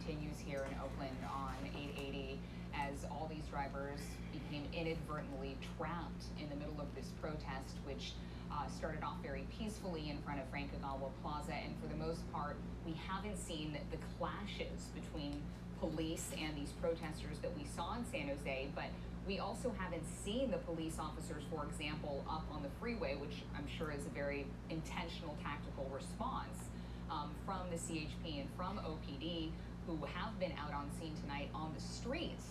continues here in Oakland on 880 as all these drivers became inadvertently trapped in the middle of this protest, which started off very peacefully in front of Frank Agawa Plaza. And for the most part, we haven't seen the clashes between police and these protesters that we saw in San Jose, but we also haven't seen the police officers, for example, up on the freeway, which I'm sure is a very intentional tactical response from the CHP and from OPD, who have been out on scene tonight on the streets.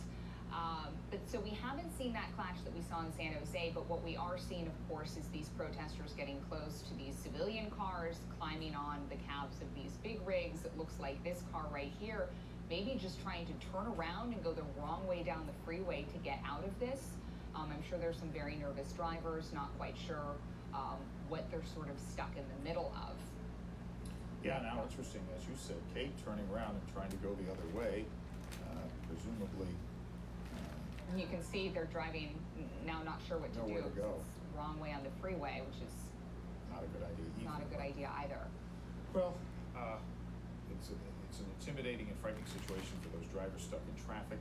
But so we haven't seen that clash that we saw in San Jose, but what we are seeing, of course, is these protesters getting close to these civilian cars, climbing on the cabs of these big rigs. It looks like this car right here, maybe just trying to turn around and go the wrong way down the freeway to get out of this. I'm sure there's some very nervous drivers, not quite sure what they're sort of stuck in the middle of. Yeah, now interesting, as you said, Kate, turning around and trying to go the other way, presumably. You can see they're driving now, not sure what to do. Nowhere to go. It's the wrong way on the freeway, which is not a good idea either. Not a good idea either. Well, it's an intimidating and frightening situation for those drivers stuck in traffic.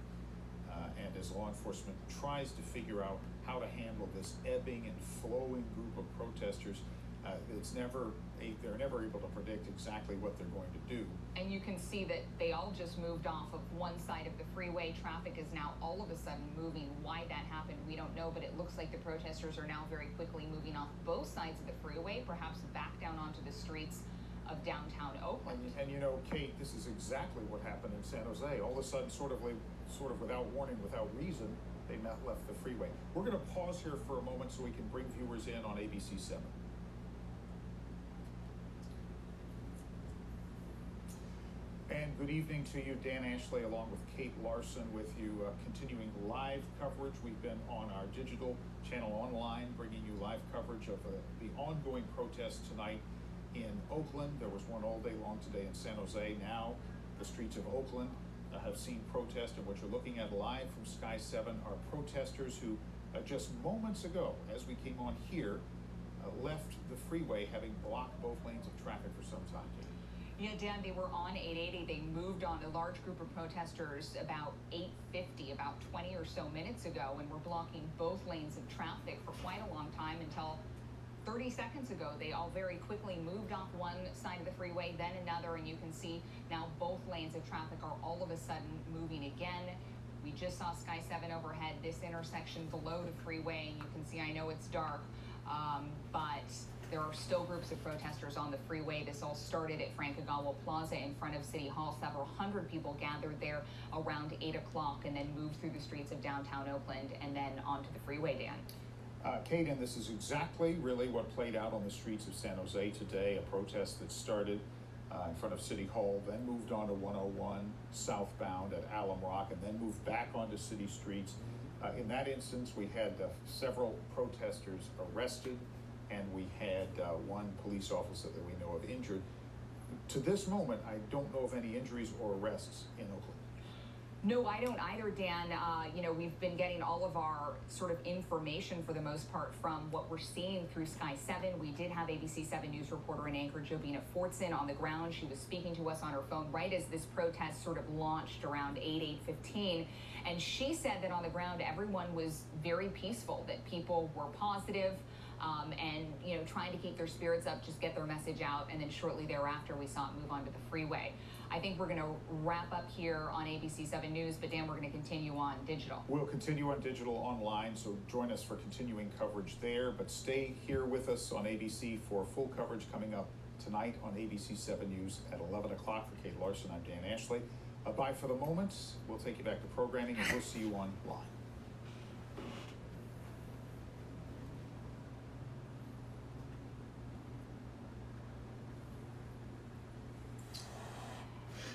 And as law enforcement tries to figure out how to handle this ebbing and flowing group of protesters, they're never able to predict exactly what they're going to do. And you can see that they all just moved off of one side of the freeway. Traffic is now all of a sudden moving. Why that happened, we don't know, but it looks like the protesters are now very quickly moving off both sides of the freeway, perhaps back down onto the streets of downtown Oakland. And you know, Kate, this is exactly what happened in San Jose. All of a sudden, sort of without warning, without reason, they left the freeway. We're going to pause here for a moment so we can bring viewers in on ABC 7. And good evening to you, Dan Ashley, along with Kate Larson, with you, continuing live coverage. We've been on our digital channel online, bringing you live coverage of the ongoing protest tonight in Oakland. There was one all day long today in San Jose. Now the streets of Oakland have seen protest, and what you're looking at live from Sky 7 are protesters who just moments ago, as we came on here, left the freeway, having blocked both lanes of traffic for some time. Yeah, Dan, they were on 880. They moved on a large group of protesters about 8:50, about 20 or so minutes ago, and were blocking both lanes of traffic for quite a long time until 30 seconds ago. They all very quickly moved off one side of the freeway, then another, and you can see now both lanes of traffic are all of a sudden moving again. We just saw Sky 7 overhead, this intersection below the freeway. You can see, I know it's dark, but there are still groups of protesters on the freeway. This all started at Frank Agawa Plaza in front of City Hall. Several hundred people gathered there around 8 o'clock and then moved through the streets of downtown Oakland and then onto the freeway, Dan. Kate, and this is exactly really what played out on the streets of San Jose today, a protest that started in front of City Hall, then moved on to 101 southbound at Alum Rock, and then moved back onto city streets. In that instance, we had several protesters arrested, and we had one police officer that we know of injured. To this moment, I don't know of any injuries or arrests in Oakland. No, I don't either, Dan. You know, we've been getting all of our sort of information for the most part from what we're seeing through Sky 7. We did have ABC 7 News reporter and anchor Jovina Fortson on the ground. She was speaking to us on her phone right as this protest sort of launched around 8:15. And she said that on the ground, everyone was very peaceful, that people were positive. And, you know, trying to keep their spirits up, just get their message out. And then shortly thereafter, we saw it move onto the freeway. I think we're going to wrap up here on ABC 7 News, but Dan, we're going to continue on digital. We'll continue on digital online, so join us for continuing coverage there. But stay here with us on ABC for full coverage coming up tonight on ABC 7 News at 11 o'clock. For Kate Larson, I'm Dan Ashley. Bye for the moment. We'll take you back to programming, and we'll see you online.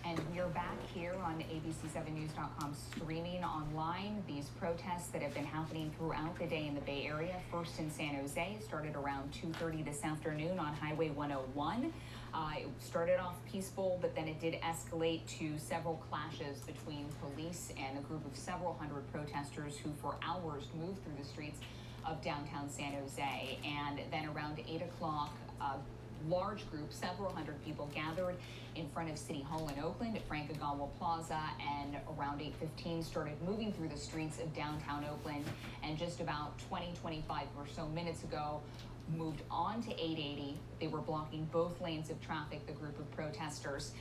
And we are back here on ABC7News.com streaming online. These protests that have been happening throughout the day in the Bay Area, first in San Jose, started around 2:30 this afternoon on Highway 101. It started off peaceful, but then it did escalate to several clashes between police and a group of several hundred protesters who for hours moved through the streets of downtown San Jose. And then around 8 o'clock, large group, several hundred people gathered in front of City Hall in Oakland at Frankagawa Plaza, and around 8:15 started moving through the streets of downtown Oakland, and just about 25 or so minutes ago moved on to 880. They were blocking both lanes of traffic, the group of protesters,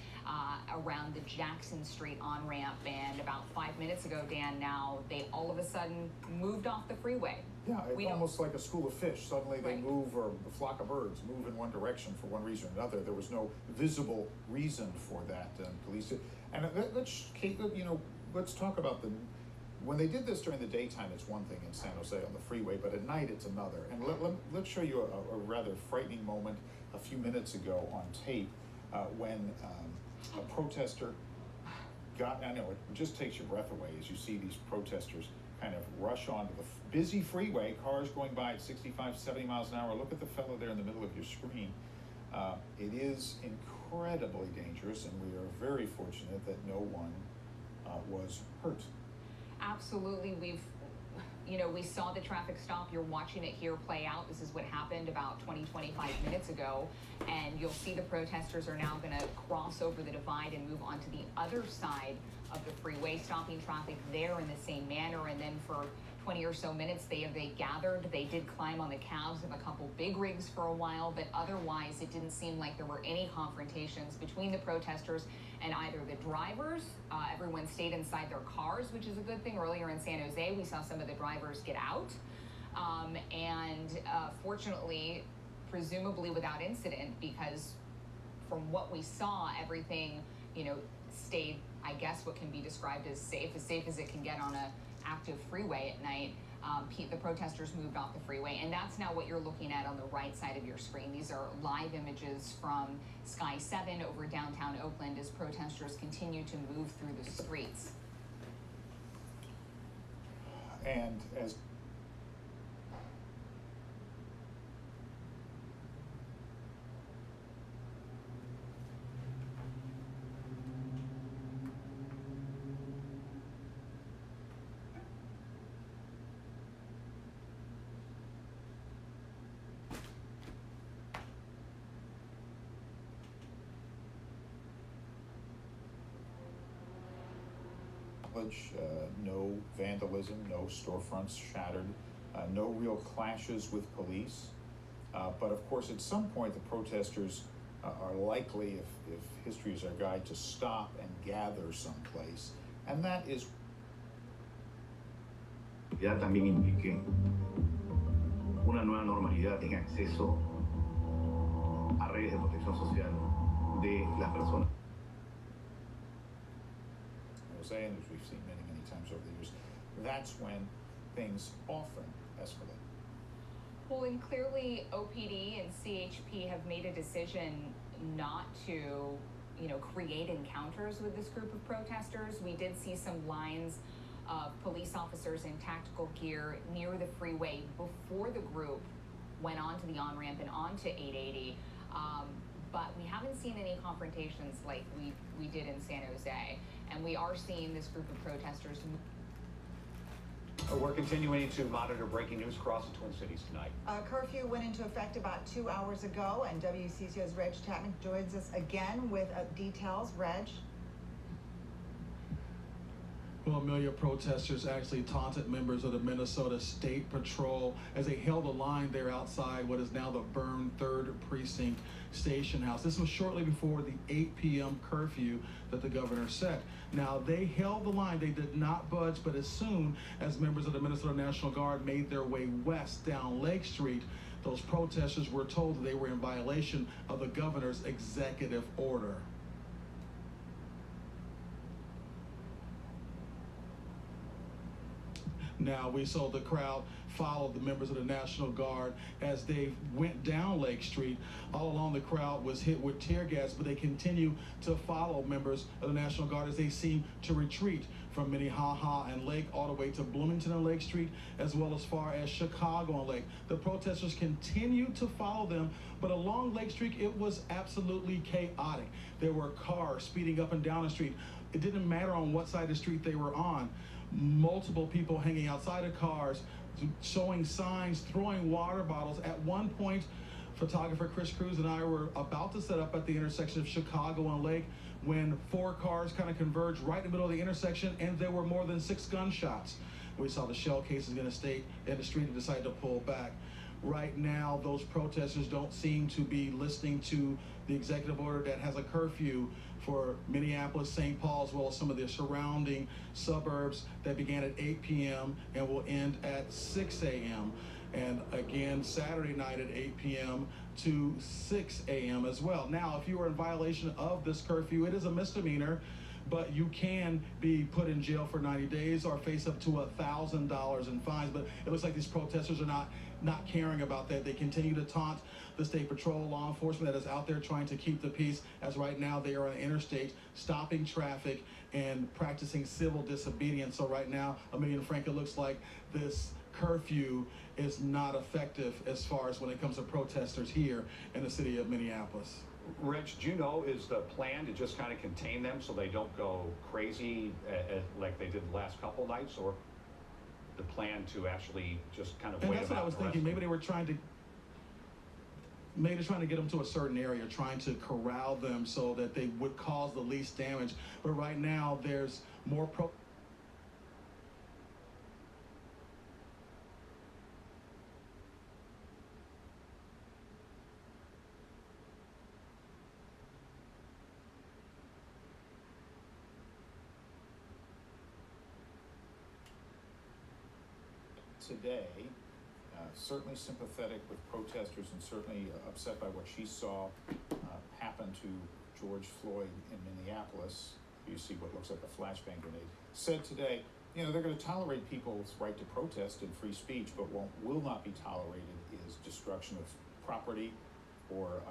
around the Jackson Street on-ramp, and about 5 minutes ago, Dan, now they all of a sudden moved off the freeway. Yeah, it's almost like a school of fish. Suddenly they Right. move, or a flock of birds move in one direction for one reason or another. There was no visible reason for that, police. And Kate, let's talk about when they did this during the daytime, it's one thing in San Jose on the freeway, but at night it's another. And let's show you a rather frightening moment a few minutes ago on tape when a protester I know it just takes your breath away as you see these protesters kind of rush onto the busy freeway, cars going by at 65, 70 miles an hour. Look at the fellow there in the middle of your screen. It is incredibly dangerous, and we are very fortunate that no one was hurt. Absolutely. We saw the traffic stop. You're watching it here play out. This is what happened about 25 minutes ago. And you'll see the protesters are now going to cross over the divide and move onto the other side of the freeway, stopping traffic there in the same manner. And then for 20 or so minutes, they gathered. They did climb on the calves of a couple big rigs for a while, but otherwise it didn't seem like there were any confrontations between the protesters and either the drivers. Everyone stayed inside their cars, which is a good thing. Earlier in San Jose, we saw some of the drivers get out. Fortunately, presumably without incident, because from what we saw, everything, stayed, I guess, what can be described as safe as it can get on a active freeway at night. The protesters moved off the freeway, and that's now what you're looking at on the right side of your screen. These are live images from Sky 7 over downtown Oakland as protesters continue to move through the streets. And as no vandalism, no storefronts shattered, no real clashes with police. But of course, at some point, the protesters are likely, if history is our guide, to stop and gather someplace. And that is... Ya también implique una nueva normalidad en acceso a redes de protección social de las personas. And as we've seen many times over the years, that's when things often escalate. Well, and clearly OPD and CHP have made a decision not to, create encounters with this group of protesters. We did see some lines of police officers in tactical gear near the freeway before the group went onto the on-ramp and onto 880. But we haven't seen any confrontations like we did in San Jose. And we are seeing this group of protesters. We're continuing to monitor breaking news across the Twin Cities tonight. Curfew went into effect about 2 hours ago, and WCCO's Reg Tatman joins us again with details. Reg? Well, Amelia, protesters actually taunted members of the Minnesota State Patrol as they held a line there outside what is now the burned 3rd Precinct Station House. This was shortly before the 8 p.m. curfew that the governor set. Now, they held the line. They did not budge, but as soon as members of the Minnesota National Guard made their way west down Lake Street, those protesters were told that they were in violation of the governor's executive order. Now, we saw the crowd follow the members of the National Guard as they went down Lake Street. All along, the crowd was hit with tear gas, but they continue to follow members of the National Guard as they seem to retreat from Minnehaha and Lake all the way to Bloomington and Lake Street, as well as far as Chicago and Lake. The protesters continue to follow them, but along Lake Street, it was absolutely chaotic. There were cars speeding up and down the street. It didn't matter on what side of the street they were on. Multiple people hanging outside of cars, showing signs, throwing water bottles. At one point, Photographer Chris Cruz and I were about to set up at the intersection of Chicago and Lake when 4 cars kind of converged right in the middle of the intersection, and there were more than 6 gunshots. We saw the shell cases in the street and decided to pull back. Right now, those protesters don't seem to be listening to the executive order that has a curfew for Minneapolis, St. Paul, as well as some of the surrounding suburbs that began at 8 p.m. and will end at 6 a.m. And again, Saturday night at 8 p.m. to 6 a.m. as well. Now, if you are in violation of this curfew, it is a misdemeanor, but you can be put in jail for 90 days or face up to $1,000 in fines. But it looks like these protesters are not caring about that. They continue to taunt the state patrol, law enforcement that is out there trying to keep the peace, as right now they are on the interstate stopping traffic and practicing civil disobedience. So right now, Amelia and Frank, it looks like this curfew is not effective as far as when it comes to protesters here in the city of Minneapolis. Rich, do you know, is the plan to just kind of contain them so they don't go crazy like they did the last couple nights, or the plan to actually just kind of and wait that's them what I out was and thinking. arrest Maybe they were trying to get them to a certain area, trying to corral them so that they would cause the least damage. But right now, there's more today, certainly sympathetic with protesters and certainly upset by what she saw happen to George Floyd in Minneapolis. You see what looks like a flashbang grenade. Said today, you know, they're going to tolerate people's right to protest and free speech, but what will not be tolerated is destruction of property or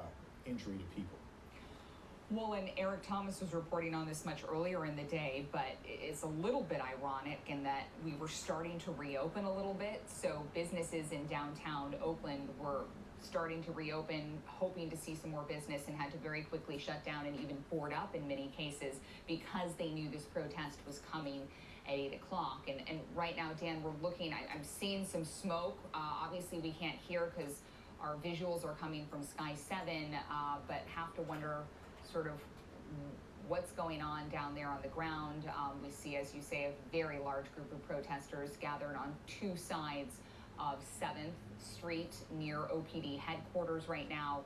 injury to people. Well, and Eric Thomas was reporting on this much earlier in the day, but it's a little bit ironic in that we were starting to reopen a little bit. So businesses in downtown Oakland were starting to reopen, hoping to see some more business, and had to very quickly shut down and even board up in many cases because they knew this protest was coming at 8 o'clock. And right now, Dan, we're looking, I'm seeing some smoke. Obviously, we can't hear because our visuals are coming from Sky 7, but have to wonder sort of what's going on down there on the ground. We see, as you say, a very large group of protesters gathered on 2 sides of 7th Street near OPD headquarters right now,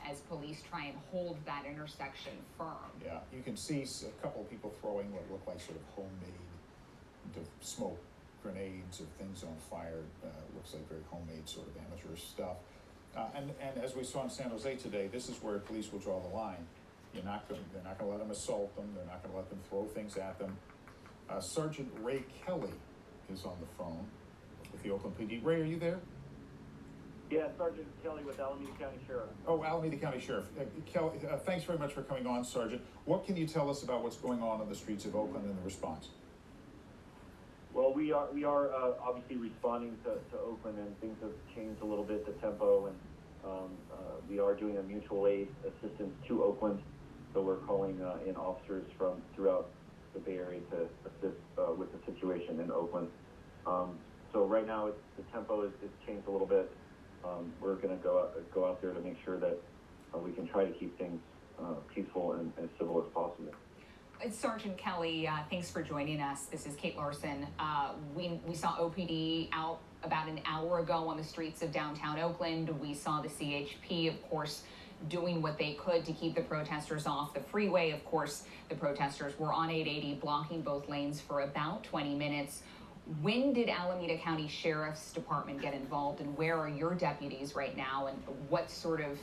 as police try and hold that intersection firm. Yeah, you can see a couple of people throwing what look like sort of homemade smoke grenades or things on fire. Looks like very homemade sort of amateur stuff. And as we saw in San Jose today, this is where police will draw the line. They're not going to let them assault them. They're not going to let them throw things at them. Sergeant Ray Kelly is on the phone with the Oakland PD. Ray, are you there? Yeah, Sergeant Kelly with Alameda County Sheriff. Oh, Alameda County Sheriff. Kelly, thanks very much for coming on, Sergeant. What can you tell us about what's going on the streets of Oakland and the response? Well, we are obviously responding to Oakland, and things have changed a little bit, the tempo, and we are doing a mutual aid assistance to Oakland. So we're calling in officers from throughout the Bay Area to assist with the situation in Oakland. So right now the tempo is changed a little bit. We're going to go out there to make sure that we can try to keep things peaceful and as civil as possible. It's Sergeant Kelly, thanks for joining us. This is Kate Larson. We saw OPD out about an hour ago on the streets of downtown Oakland. We saw the CHP, of course, doing what they could to keep the protesters off the freeway. Of course, the protesters were on 880, blocking both lanes for about 20 minutes. When did Alameda County Sheriff's Department get involved, and where are your deputies right now, and what's sort of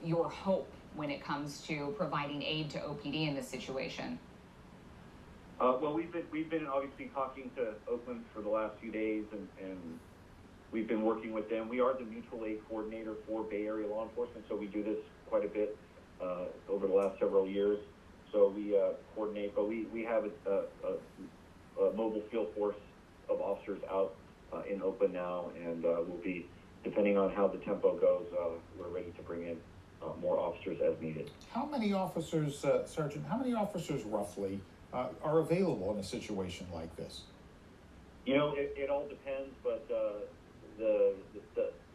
your hope when it comes to providing aid to OPD in this situation? Well, we've been obviously talking to Oakland for the last few days, and we've been working with them. We are the mutual aid coordinator for Bay Area law enforcement, so we do this quite a bit over the last several years. So we coordinate, but we have a mobile field force of officers out in Oakland now, and we'll be, depending on how the tempo goes, we're ready to bring in more officers as needed. How many officers, Sergeant, how many officers roughly are available in a situation like this? You know, it all depends, but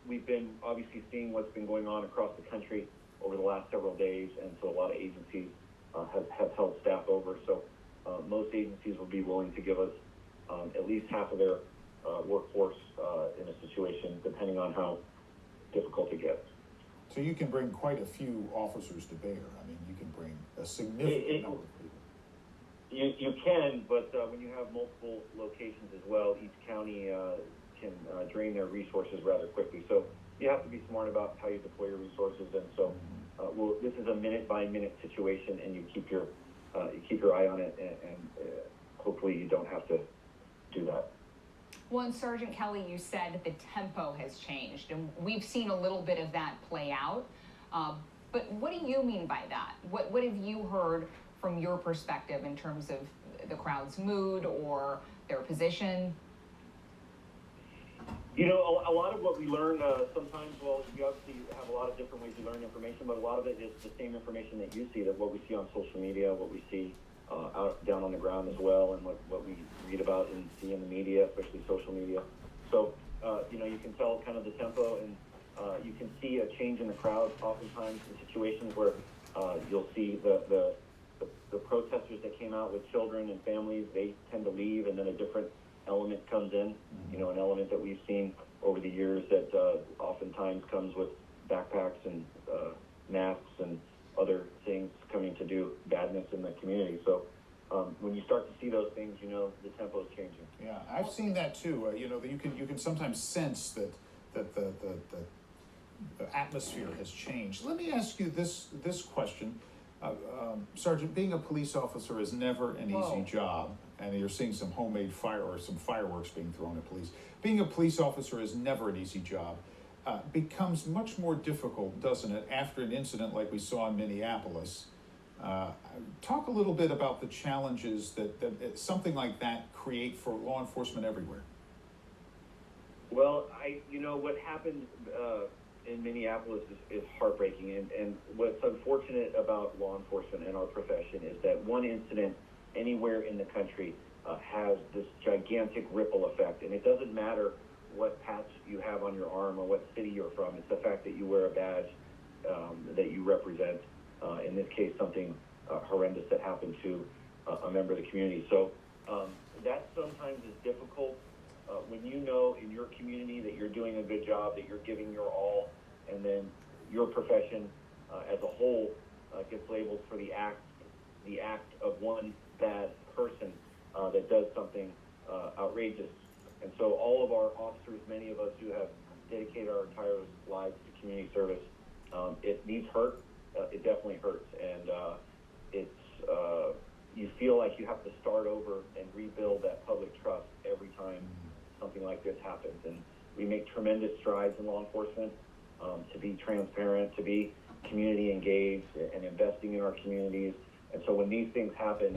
we've been obviously seeing what's been going on across the country over the last several days, and so a lot of agencies have held staff over. So most agencies will be willing to give us at least half of their workforce in a situation, depending on how difficult it gets. So you can bring quite a few officers to bear. I mean, you can bring a significant number of people. You can, but when you have multiple locations as well, each county can drain their resources rather quickly. So you have to be smart about how you deploy your resources. And so, this is a minute-by-minute situation, and you keep your eye on it, and hopefully you don't have to do that. Well, and Sergeant Kelly, you said the tempo has changed, and we've seen a little bit of that play out. But what do you mean by that? What have you heard from your perspective in terms of the crowd's mood or their position? You know, a lot of what we learn, sometimes, well, you obviously have a lot of different ways to learn information, but a lot of it is the same information that you see, that what we see on social media, what we see out down on the ground as well, and what we read about and see in the media, especially social media. So, you know, you can tell kind of the tempo, and you can see a change in the crowd oftentimes in situations where you'll see the protesters that came out with children and families, they tend to leave, and then a different element comes in, you know, an element that we've seen over the years that oftentimes comes with backpacks and masks and other things coming to do badness in the community. So when you start to see those things, you know the tempo is changing. Yeah, I've seen that too. You know, you can sometimes sense that the atmosphere has changed. Let me ask you this question. Sergeant, being a police officer is never an easy job, and you're seeing some homemade some fireworks being thrown at police. Being a police officer is never an easy job. Becomes much more difficult, doesn't it, after an incident like we saw in Minneapolis? Talk a little bit about the challenges that something like that create for law enforcement everywhere. Well, you know, what happened in Minneapolis is heartbreaking, and what's unfortunate about law enforcement and our profession is that one incident anywhere in the country has this gigantic ripple effect, and it doesn't matter what patch you have on your arm or what city you're from. It's the fact that you wear a badge that you represent, in this case something horrendous that happened to a member of the community. So that sometimes is difficult. When you know in your community that you're doing a good job, that you're giving your all, and then your profession as a whole gets labeled for the act of one bad person that does something outrageous. And so all of our officers, many of us who have dedicated our entire lives to community service, these hurt. It definitely hurts, and you feel like you have to start over and rebuild that public trust every time something like this happens. And we make tremendous strides in law enforcement to be transparent, to be community engaged, and investing in our communities. And so when these things happen,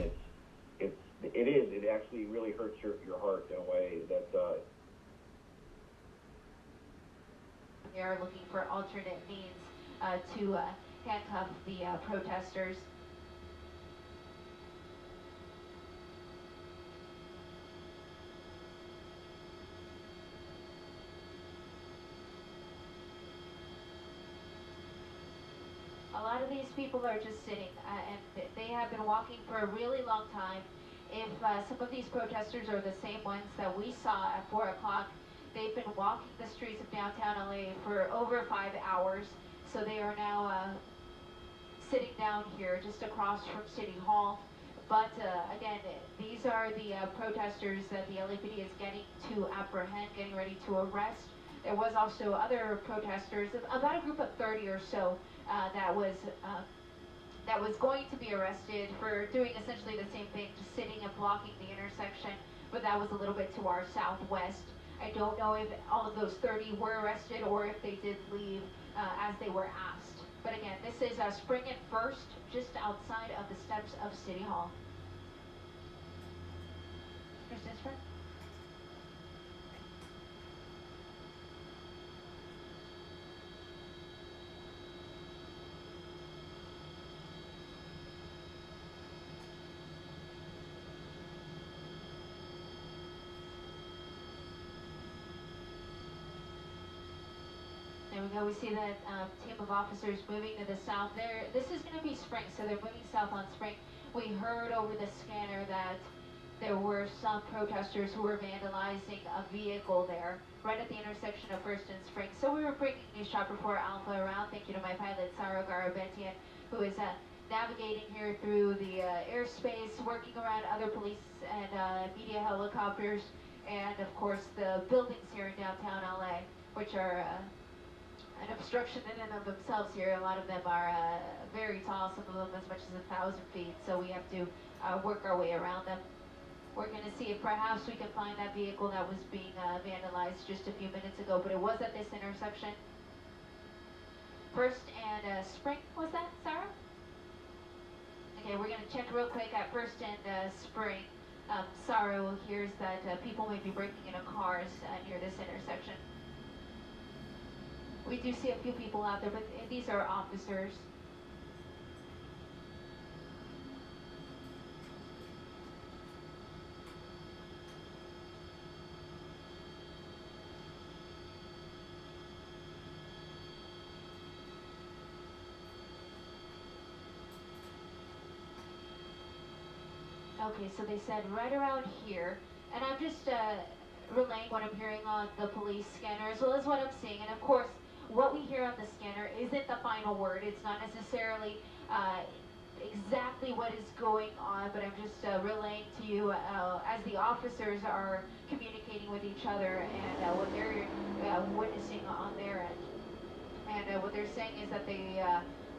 it actually really hurts your heart in a way that. They are looking for alternate means to handcuff the protesters. A lot of these people are just sitting, and they have been walking for a really long time. If some of these protesters are the same ones that we saw at 4 o'clock, they've been walking the streets of downtown LA for over 5 hours. So they are now sitting down here just across from City Hall. But again, these are the protesters that the LAPD is getting to apprehend, getting ready to arrest. There was also other protesters, about a group of 30 or so, that was going to be arrested for doing essentially the same thing, just sitting and blocking the intersection, but that was a little bit to our southwest. I don't know if all of those 30 were arrested or if they did leave as they were asked. But again, this is Spring and First, just outside of the steps of City Hall. Mr. Spring? we see that team of officers moving to the south. This is going to be Spring, so they're moving south on Spring. We heard over the scanner that there were some protesters who were vandalizing a vehicle there, right at the intersection of First and Spring. So we were bringing News Chopper 4 Alpha around. Thank you to my pilot, Sarah Garabetian, who is navigating here through the airspace, working around other police and media helicopters, and of course the buildings here in downtown LA, which are an obstruction in and of themselves here. A lot of them are very tall, some of them as much as 1,000 feet, so we have to work our way around them. We're going to see if perhaps we can find that vehicle that was being vandalized just a few minutes ago, but it was at this intersection. First and Spring, was that, Sarah? Okay, we're going to check real quick at First and Spring. Sarah hears that people may be breaking into cars near this intersection. We do see a few people out there, but these are officers. Okay, so they said right around here, and I'm just relaying what I'm hearing on the police scanner as well as what I'm seeing, and of course, what we hear on the scanner isn't the final word. It's not necessarily exactly what is going on, but I'm just relaying to you as the officers are communicating with each other and what they're witnessing on their end. And what they're saying is that they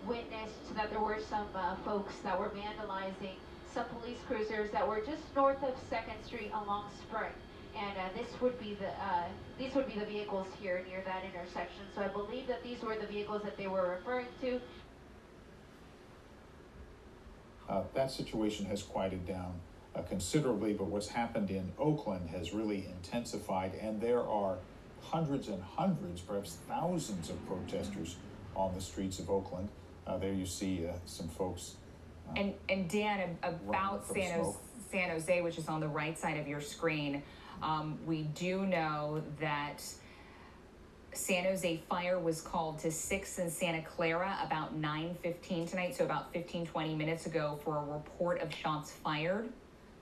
witnessed that there were some folks that were vandalizing some police cruisers that were just north of 2nd Street along Spring. And these would be the vehicles here near that intersection. So I believe that these were the vehicles that they were referring to. That situation has quieted down considerably, but what's happened in Oakland has really intensified, and there are hundreds and hundreds, perhaps thousands of protesters on the streets of Oakland. There you see some folks. And Dan, about San Jose, which is on the right side of your screen, we do know that San Jose fire was called to 6 in Santa Clara about 9:15 tonight, so about 15-20 minutes ago, for a report of shots fired.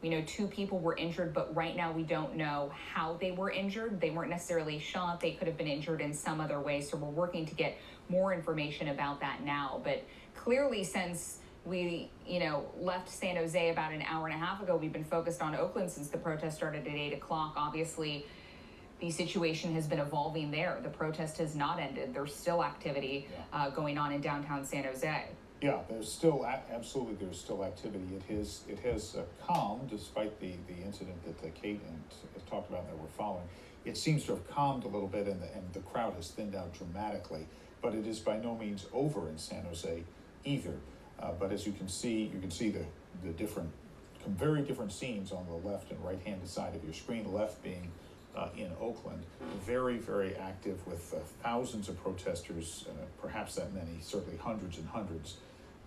We know 2 people were injured, but right now we don't know how they were injured. They weren't necessarily shot. They could have been injured in some other way, so we're working to get more information about that now. But clearly, since we, left San Jose about an hour and a half ago, we've been focused on Oakland since the protest started at 8 o'clock. Obviously, the situation has been evolving there. The protest has not ended. There's still activity going on in downtown San Jose. Yeah, there's still absolutely there's still activity. It has calmed despite the incident that Kate talked about that we're following. It seems to have calmed a little bit, and the crowd has thinned out dramatically. But it is by no means over in San Jose either. But as you can see the different, very different scenes on the left and right-hand side of your screen. Left being in Oakland, very, very active with thousands of protesters, perhaps that many, certainly hundreds and hundreds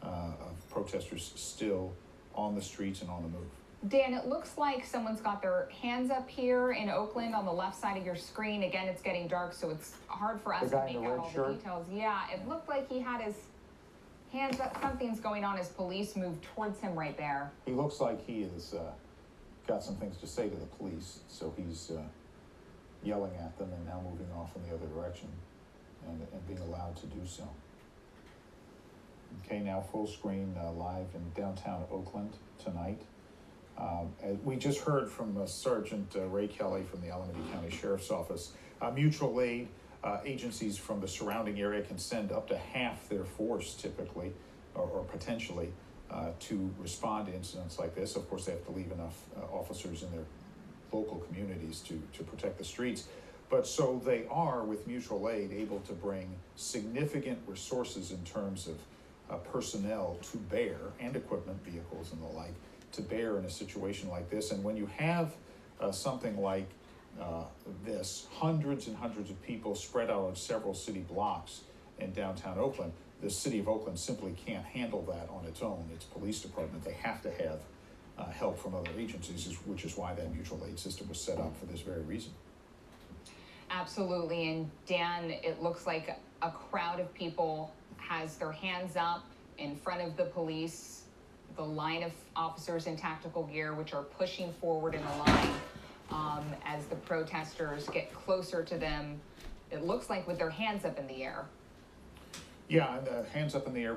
of protesters still on the streets and on the move. Dan, it looks like someone's got their hands up here in Oakland on the left side of your screen. Again, it's getting dark, so it's hard for us to make out all the details. Yeah, it looked like he had his hands up. Something's going on as police move towards him right there. He looks like he has got some things to say to the police, so he's yelling at them and now moving off in the other direction and being allowed to do so. Okay, now full screen live in downtown Oakland tonight. We just heard from Sergeant Ray Kelly from the Alameda County Sheriff's Office. Mutual aid agencies from the surrounding area can send up to half their force typically or potentially to respond to incidents like this. Of course, they have to leave enough officers in their local communities to protect the streets. But so they are, with mutual aid, able to bring significant resources in terms of personnel to bear, and equipment, vehicles and the like, to bear in a situation like this. And when you have something like this, hundreds and hundreds of people spread out on several city blocks in downtown Oakland, the city of Oakland simply can't handle that on its own. Its police department, they have to have help from other agencies, which is why that mutual aid system was set up for this very reason. Absolutely, and Dan, it looks like a crowd of people has their hands up in front of the police, the line of officers in tactical gear, which are pushing forward in a line as the protesters get closer to them. It looks like with their hands up in the air. Yeah, and the hands up in the air,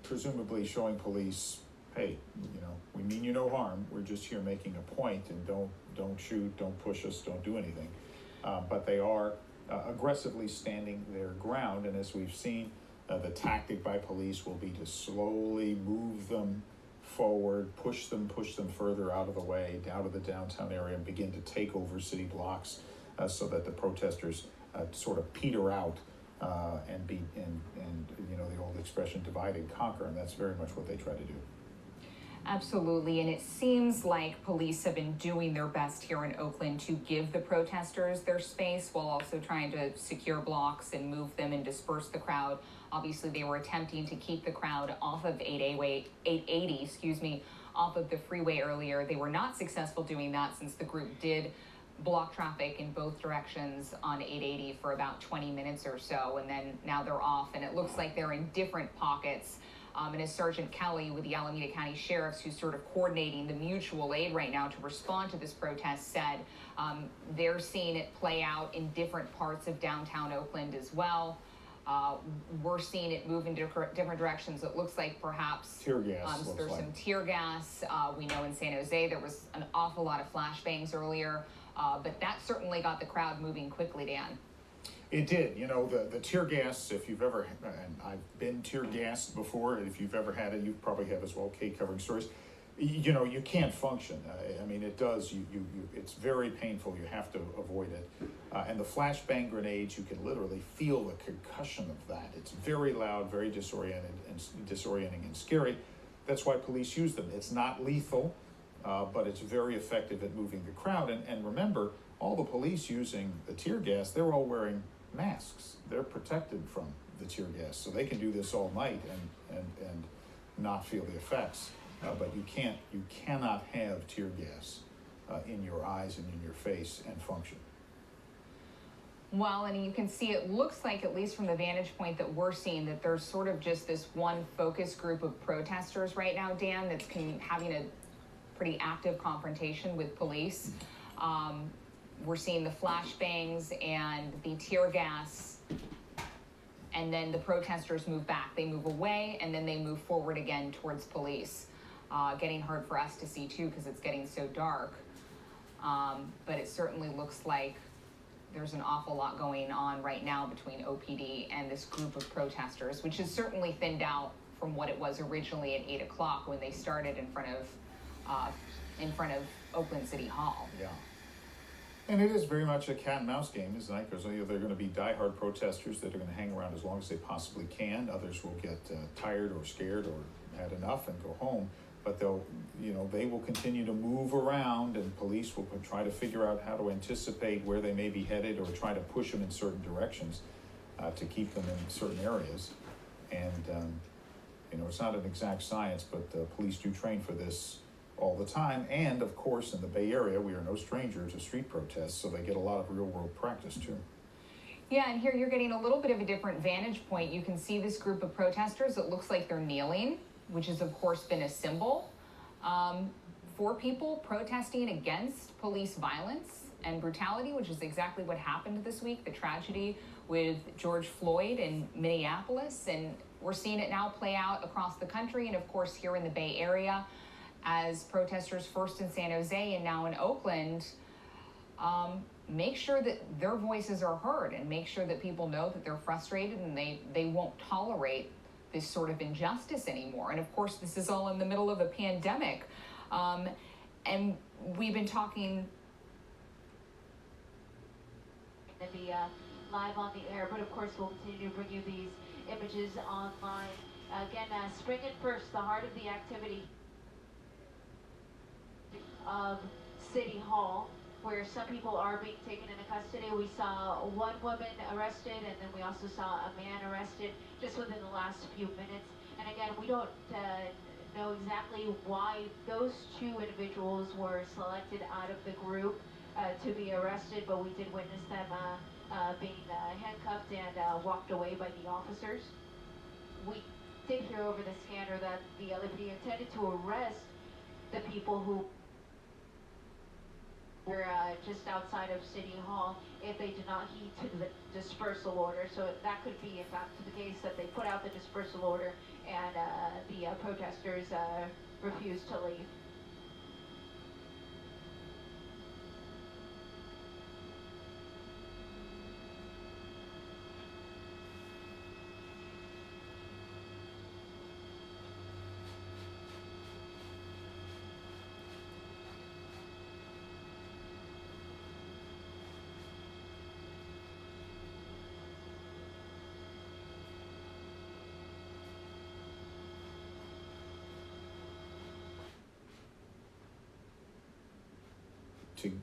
presumably showing police, hey, you know, we mean you no harm. We're just here making a point, and don't shoot, don't push us, don't do anything. But they are aggressively standing their ground, and as we've seen, the tactic by police will be to slowly move them forward, push them further out of the way, down to the downtown area, and begin to take over city blocks so that the protesters sort of peter out and you know, the old expression, divide and conquer, and that's very much what they try to do. Absolutely, and it seems like police have been doing their best here in Oakland to give the protesters their space while also trying to secure blocks and move them and disperse the crowd. Obviously, they were attempting to keep the crowd off of 880, off of the freeway earlier. They were not successful doing that since the group did block traffic in both directions on 880 for about 20 minutes or so, and then now they're off, and it looks like they're in different pockets. And as Sergeant Kelly with the Alameda County Sheriffs, who's sort of coordinating the mutual aid right now to respond to this protest, said they're seeing it play out in different parts of downtown Oakland as well. We're seeing it move in different directions. It looks like perhaps tear gas. There's some tear gas. We know in San Jose there was an awful lot of flashbangs earlier, but that certainly got the crowd moving quickly, Dan. It did. You know, the tear gas, if you've ever, and I've been tear gassed before, and if you've ever had it, you probably have as well, Kate, covering stories. You know, you can't function. I mean, it does. It's very painful. You have to avoid it. And the flashbang grenades, you can literally feel the concussion of that. It's very loud, very disorienting and scary. That's why police use them. It's not lethal, but it's very effective at moving the crowd. And remember, all the police using the tear gas, they're all wearing masks. They're protected from the tear gas, so they can do this all night and not feel the effects. But you cannot have tear gas in your eyes and in your face and function. Well, and you can see it looks like, at least from the vantage point that we're seeing, that there's sort of just this one focus group of protesters right now, Dan, that's having a pretty active confrontation with police. We're seeing the flashbangs and the tear gas, and then the protesters move back. They move away, and then they move forward again towards police. Getting hard for us to see, too, because it's getting so dark. But it certainly looks like there's an awful lot going on right now between OPD and this group of protesters, which is certainly thinned out from what it was originally at 8 o'clock when they started in front of Oakland City Hall. Yeah. And it is very much a cat and mouse game, isn't it? Because they're going to be diehard protesters that are going to hang around as long as they possibly can. Others will get tired or scared or had enough and go home. But they will continue to move around, and police will try to figure out how to anticipate where they may be headed or try to push them in certain directions to keep them in certain areas. And it's not an exact science, but police do train for this all the time. And of course, in the Bay Area, we are no stranger to street protests, so they get a lot of real world practice too. Yeah, and here you're getting a little bit of a different vantage point. You can see this group of protesters. It looks like they're kneeling, which has of course been a symbol for people protesting against police violence and brutality, which is exactly what happened this week, the tragedy with George Floyd in Minneapolis. And we're seeing it now play out across the country, and of course here in the Bay Area, as protesters first in San Jose and now in Oakland make sure that their voices are heard and make sure that people know that they're frustrated and they won't tolerate this sort of injustice anymore. And of course, this is all in the middle of a pandemic. And we've been talking... To be live on the air, but of course we'll continue to bring you these images online. Again, spring it first, the heart of the activity of City Hall, where some people are being taken into custody. We saw one woman arrested, and then we also saw a man arrested just within the last few minutes. And again, we don't know exactly why those two individuals were selected out of the group. to be arrested, but we did witness them being handcuffed and walked away by the officers. We did hear over the scanner that the LAPD intended to arrest the people who were just outside of City Hall if they did not heed to the dispersal order. So that could be, in fact, the case that they put out the dispersal order and the protesters refused to leave.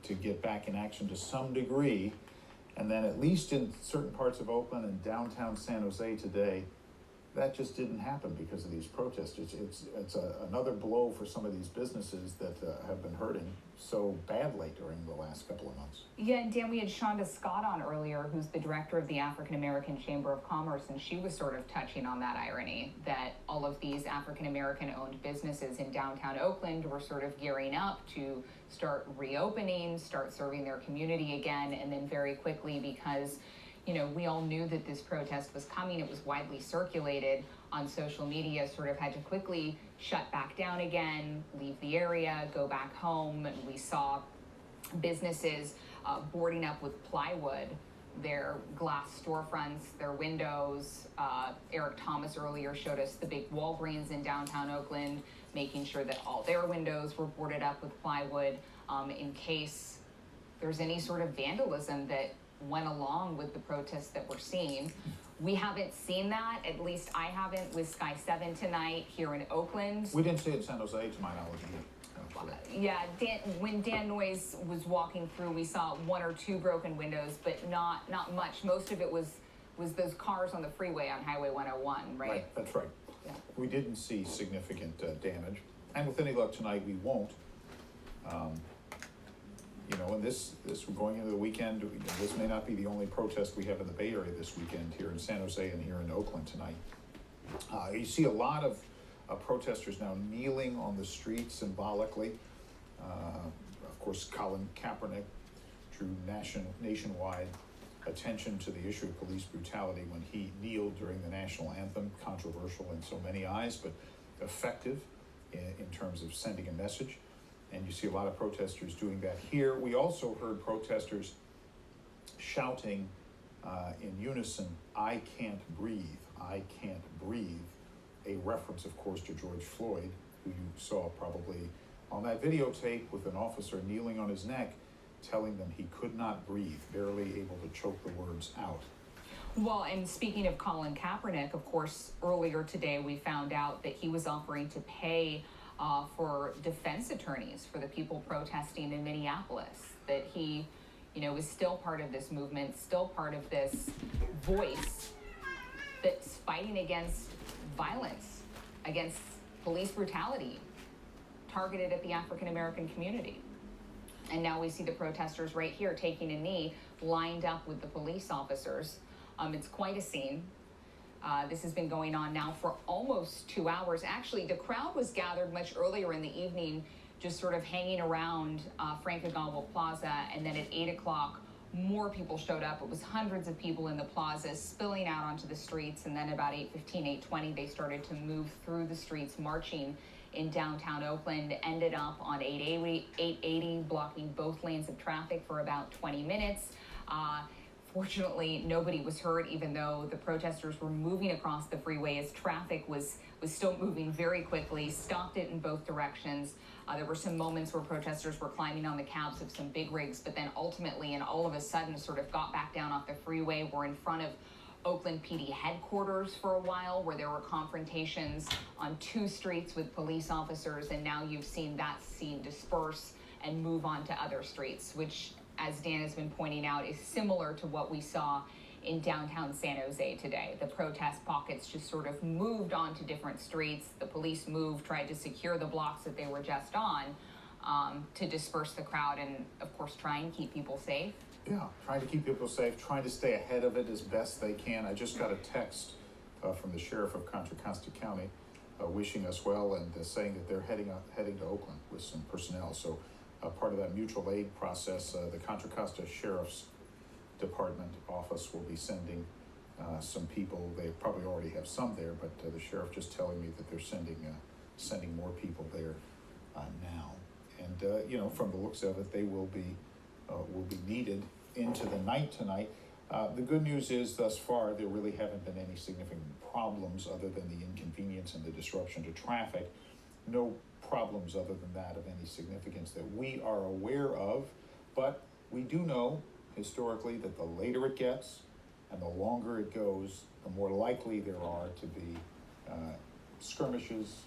To get back in action to some degree, and then at least in certain parts of Oakland and downtown San Jose today, that just didn't happen because of these protests. It's another blow for some of these businesses that have been hurting so badly during the last couple of months. Yeah, and Dan, we had Shonda Scott on earlier, who's the director of the African American Chamber of Commerce, and she was sort of touching on that irony that all of these African American owned businesses in downtown Oakland were sort of gearing up to start reopening, start serving their community again, and then very quickly, because we all knew that this protest was coming, it was widely circulated on social media, sort of had to quickly shut back down again, leave the area, go back home. And we saw businesses boarding up with plywood, their glass storefronts, their windows. Eric Thomas earlier showed us the big Walgreens in downtown Oakland, making sure that all their windows were boarded up with plywood in case there's any sort of vandalism that went along with the protests that we're seeing. We haven't seen that, at least I haven't, with Sky 7 tonight here in Oakland. We didn't see it in San Jose, to my knowledge. Yeah, when Dan Noyes was walking through, we saw one or two broken windows, but not much. Most of it was those cars on the freeway on Highway 101, right? Right, that's right. Yeah. We didn't see significant damage, and with any luck tonight, we won't. And this we're going into the weekend. This may not be the only protest we have in the Bay Area this weekend here in San Jose and here in Oakland tonight. You see a lot of protesters now kneeling on the street symbolically. Of course, Colin Kaepernick drew nationwide attention to the issue of police brutality when he kneeled during the national anthem, controversial in so many eyes, but effective in terms of sending a message. And you see a lot of protesters doing that here. We also heard protesters shouting in unison, "I can't breathe, I can't breathe," a reference, of course, to George Floyd, who you saw probably on that videotape with an officer kneeling on his neck, telling them he could not breathe, barely able to choke the words out. Well, and speaking of Colin Kaepernick, of course, earlier today we found out that he was offering to pay for defense attorneys for the people protesting in Minneapolis, that he, is still part of this movement, still part of this voice that's fighting against violence, against police brutality targeted at the African American community. And now we see the protesters right here taking a knee, lined up with the police officers. It's quite a scene. This has been going on now for almost 2 hours. Actually, the crowd was gathered much earlier in the evening, just sort of hanging around Frank Agawam Plaza, and then at 8 o'clock, more people showed up. It was hundreds of people in the plaza spilling out onto the streets, and then about 8:15, 8:20, they started to move through the streets, marching in downtown Oakland, ended up on 880, blocking both lanes of traffic for about 20 minutes. Fortunately, nobody was hurt, even though the protesters were moving across the freeway as traffic was still moving very quickly, stopped it in both directions. There were some moments where protesters were climbing on the cabs of some big rigs, but then ultimately and all of a sudden sort of got back down off the freeway. Were in front of Oakland PD headquarters for a while, where there were confrontations on 2 streets with police officers, and now you've seen that scene disperse and move on to other streets, which, as Dan has been pointing out, is similar to what we saw in downtown San Jose today. The protest pockets just sort of moved on to different streets. The police moved, tried to secure the blocks that they were just on. to disperse the crowd and, of course, try and keep people safe. Yeah, trying to keep people safe, trying to stay ahead of it as best they can. I just got a text from the sheriff of Contra Costa County wishing us well and saying that they're heading to Oakland with some personnel. So part of that mutual aid process, the Contra Costa Sheriff's Department office will be sending some people. They probably already have some there, but the sheriff just telling me that they're sending more people there now. And you know, from the looks of it, they will be needed into the night tonight. The good news is, thus far, there really haven't been any significant problems other than the inconvenience and the disruption to traffic. No problems other than that of any significance that we are aware of, but we do know historically that the later it gets and the longer it goes, the more likely there are to be skirmishes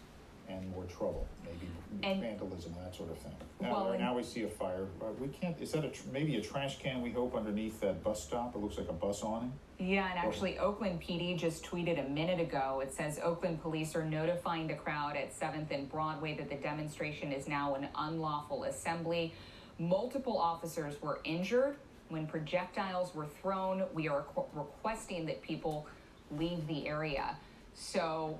and more trouble, maybe and vandalism, that sort of thing. Well, Now we see a fire. We can't, is that maybe a trash can, we hope, underneath that bus stop? It looks like a bus awning. Yeah, and actually Oakland PD just tweeted a minute ago. It says Oakland police are notifying the crowd at 7th and Broadway that the demonstration is now an unlawful assembly. Multiple officers were injured when projectiles were thrown. We are requesting that people leave the area. So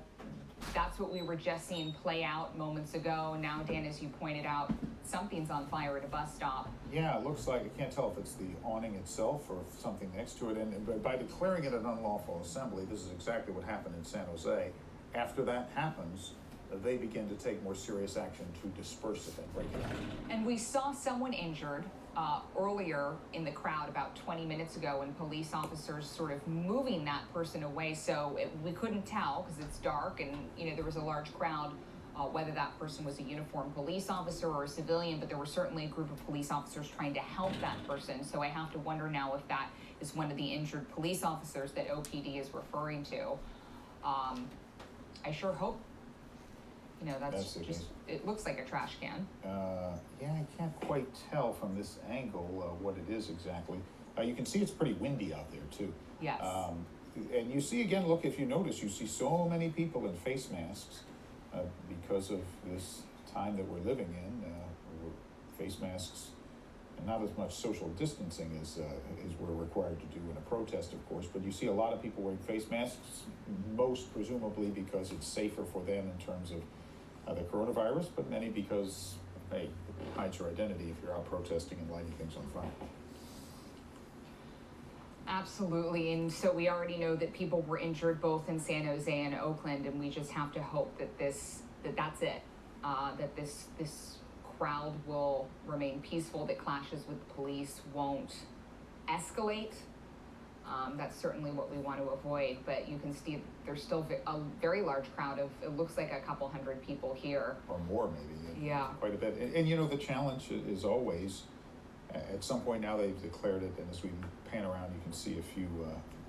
that's what we were just seeing play out moments ago. Now, Dan, as you pointed out, something's on fire at a bus stop. Yeah, it looks like, I can't tell if it's the awning itself or something next to it. But by declaring it an unlawful assembly, this is exactly what happened in San Jose. After that happens, they begin to take more serious action to disperse it and break it up. And we saw someone injured earlier in the crowd about 20 minutes ago when police officers sort of moving that person away. So we couldn't tell because it's dark and, you know, there was a large crowd, whether that person was a uniformed police officer or a civilian, but there were certainly a group of police officers trying to help that person. So I have to wonder now if that is one of the injured police officers that OPD is referring to. I sure hope. You know, that's just, case. It looks like a trash can. Yeah, I can't quite tell from this angle what it is exactly. You can see it's pretty windy out there too. Yes. And you see again, look, if you notice, you see so many people in face masks because of this time that we're living in. Face masks, and not as much social distancing as we're required to do in a protest, of course, but you see a lot of people wearing face masks, most presumably because it's safer for them in terms of the coronavirus, but many because, hey, it hides your identity if you're out protesting and lighting things on fire. Absolutely, and so we already know that people were injured both in San Jose and Oakland, and we just have to hope that that's it, that this crowd will remain peaceful, that clashes with the police won't escalate. That's certainly what we want to avoid, but you can see there's still a very large crowd of, it looks like a couple hundred people here. Or more, maybe. Yeah. Quite a bit. And you know, the challenge is always, at some point now they've declared it, and as we pan around, you can see a few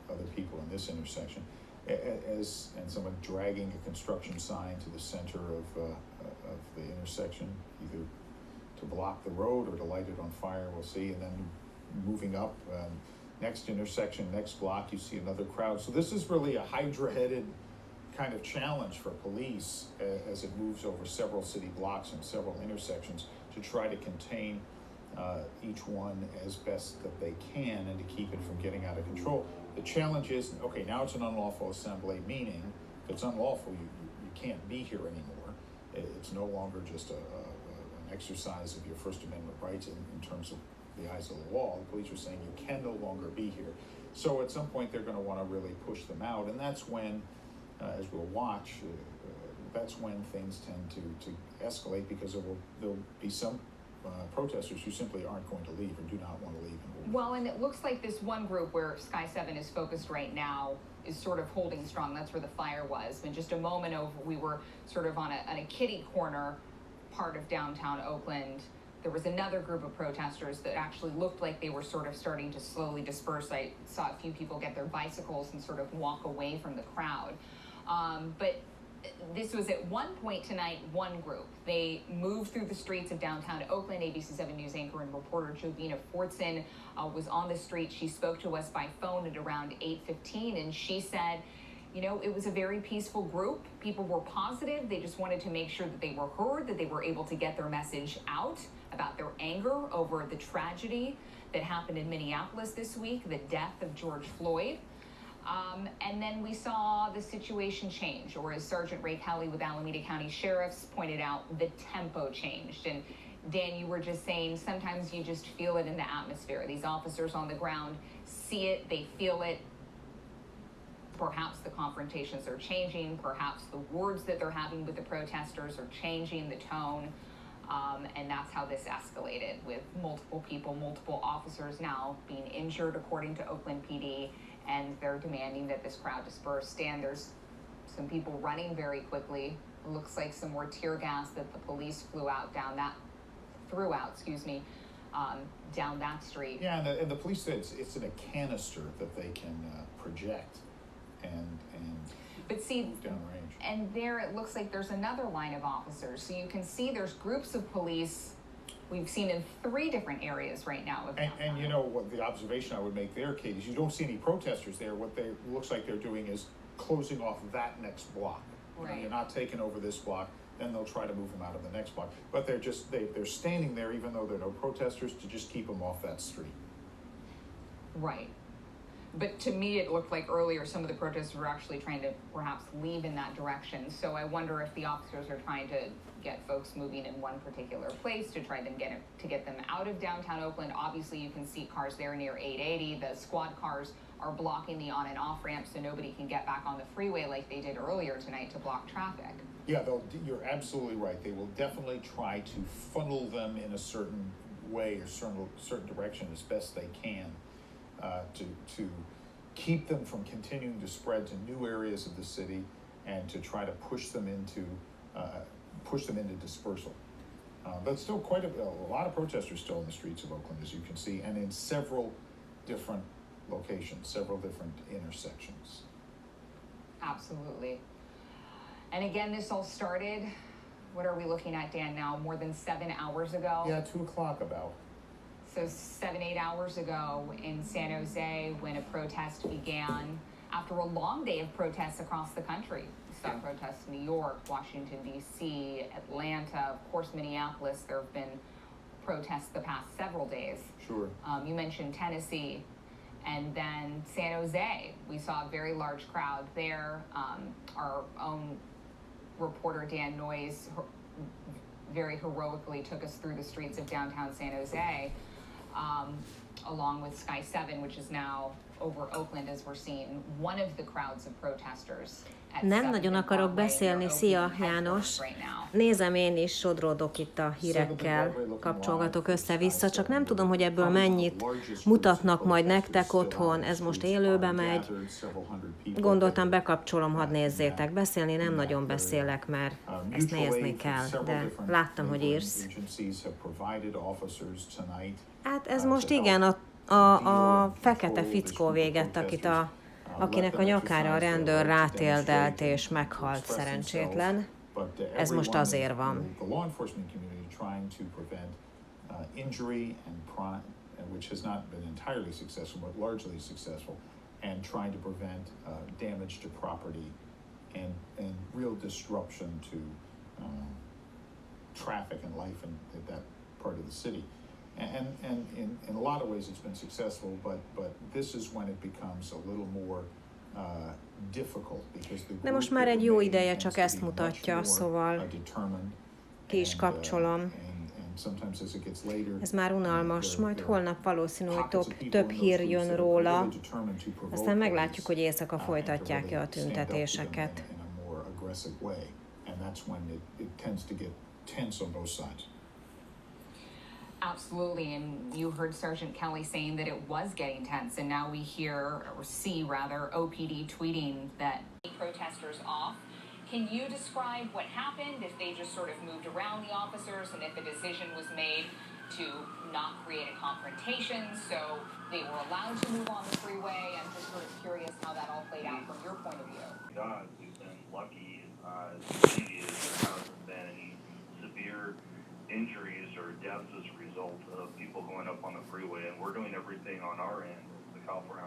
other people in this intersection, and someone dragging a construction sign to the center of the intersection, either to block the road or to light it on fire, we'll see, and then moving up, next intersection, next block, you see another crowd. So this is really a hydra-headed kind of challenge for police as it moves over several city blocks and several intersections to try to contain each one as best that they can and to keep it from getting out of control. The challenge is, okay, now it's an unlawful assembly, meaning if it's unlawful, you can't be here anymore. It's no longer just an exercise of your First Amendment rights in terms of the eyes of the law. The police are saying you can no longer be here. So at some point they're going to want to really push them out, and that's when, as we'll watch, that's when things tend to escalate, because there'll be some protesters who simply aren't going to leave or do not want to leave. Well, and it looks like this one group where Sky 7 is focused right now is sort of holding strong. That's where the fire was. And just a moment over, we were sort of on a kitty corner part of downtown Oakland. There was another group of protesters that actually looked like they were sort of starting to slowly disperse. I saw a few people get their bicycles and sort of walk away from the crowd. But this was at one point tonight, one group. They moved through the streets of downtown Oakland. ABC7 News anchor and reporter Jovina Fortson was on the street. She spoke to us by phone at around 8:15, and she said, You know, it was a very peaceful group. People were positive. They just wanted to make sure that they were heard, that they were able to get their message out about their anger over the tragedy that happened in Minneapolis this week, the death of George Floyd. And then we saw the situation change, or as Sergeant Ray Kelly with Alameda County Sheriffs pointed out, the tempo changed. And Dan, you were just saying, sometimes you just feel it in the atmosphere. These officers on the ground see it, they feel it. Perhaps the confrontations are changing, perhaps the words that they're having with the protesters are changing the tone, and that's how this escalated, with multiple people, multiple officers now being injured according to Oakland PD, and they're demanding that this crowd disperse. Dan, there's some people running very quickly. It looks like some more tear gas that the police threw out down that street. Yeah, and the police said it's in a canister that they can project and but see, move downrange. and there it looks like there's another line of officers. So you can see there's groups of police we've seen in 3 different areas right now. And you know what the observation I would make there, Kate, is you don't see any protesters there. What they looks like they're doing is closing off that next block. You know, Right. you're not taking over this block, then they'll try to move them out of the next block. But they're just they're standing there, even though there are no protesters, to just keep them off that street. Right. But to me, it looked like earlier some of the protesters were actually trying to perhaps leave in that direction. So I wonder if the officers are trying to get folks moving in one particular place to try to get them out of downtown Oakland. Obviously, you can see cars there near 880. The squad cars are blocking the on and off ramp so nobody can get back on the freeway like they did earlier tonight to block traffic. Yeah, you're absolutely right. They will definitely try to funnel them in a certain way or certain direction as best they can to keep them from continuing to spread to new areas of the city and to try to push them into dispersal. But still quite a lot of protesters still in the streets of Oakland, as you can see, and in several different locations, several different intersections. Absolutely. And again, this all started, what are we looking at, Dan, now? More than 7 hours ago? Yeah, 2 o'clock about. So 7-8 hours ago in San Jose, when a protest began after a long day of protests across the country. We saw protests in New York, Washington, D.C., Atlanta, of course, Minneapolis. There have been protests the past several days. Sure. You mentioned Tennessee. And then San Jose, we saw a very large crowd there. Our own reporter, Dan Noyes, very heroically took us through the streets of downtown San Jose, along with Sky 7, which is now over Oakland, as we're seeing one of the crowds of protesters. Nem nagyon akarok beszélni. Szia, János. Nézem, én is sodródok itt a hírekkel, kapcsolgatok össze-vissza, csak nem tudom, hogy ebből mennyit mutatnak majd nektek otthon. Ez most élőbe megy. Gondoltam, bekapcsolom, hadd nézzétek. Beszélni nem nagyon beszélek, mert ezt nézni kell, de láttam, hogy írsz. Hát ez most igen, a fekete fickó véget, akinek a nyakára a rendőr rátéldelt és meghalt, szerencsétlen. Ez most azért van. Which has not been entirely successful, but largely successful, and trying to prevent damage to property and real disruption to traffic and life in that part of the city. And in a lot of ways it's been successful, but this is when it becomes a little more difficult because the De most már egy jó ideje csak ezt mutatja, szóval ki is kapcsolom. Ez már unalmas, majd holnap valószínű, hogy több hír jön róla, aztán meglátjuk, hogy éjszaka folytatják-e a tüntetéseket. Absolutely, and you heard Sergeant Kelly saying that it was getting tense, and now we hear, or see rather, OPD tweeting that protesters off. Can you describe what happened, if they just sort of moved around the officers, and if a decision was made to not create a confrontation, so they were allowed to move on the freeway? I'm just sort of curious how that all played out from your point of view. God, we've been lucky as a community that there hasn't been any severe injuries or deaths as a result of people going up on the freeway, and we're doing everything on our end, the California